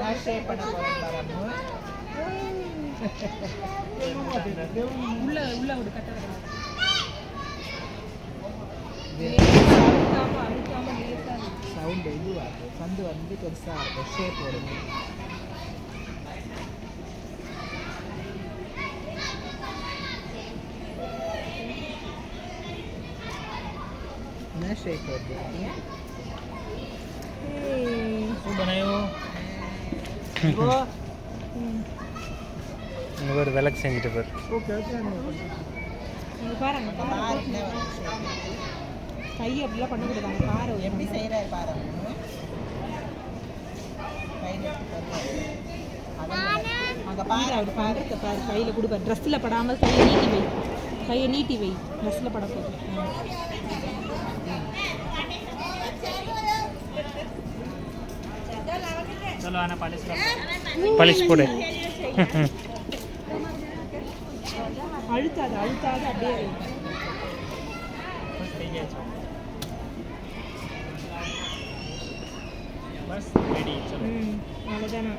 நான் ஷேப் பண்ண போறேன் பாருங்க. உள்ள ஒரு கட்ட சவுண்ட் இதுவாக சந்து வந்து பெருசாக இருக்கும் ஷேப் வரும். என்ன ஷேப் வருது? ஒரு விளக்கு செஞ்சுட்டு போர். கை அப்படிலாம் பண்ணக்கூடாது. பாரு எப்படி செய்கிறாரு பாரு. அங்கே பாரு அவர் பாருக்க பாரு. கையில் கொடுப்பாரு. ட்ரெஸ்ஸில் படாமல் கையை நீட்டி வை. கையை நீட்டி வை. ட்ரெஸ்ஸில் படக்கூடாது. பாலிஷ் போடு. அழுத்தாது அழுத்தாது அப்படியே बस रेडी चलो அவ்வளோதானே.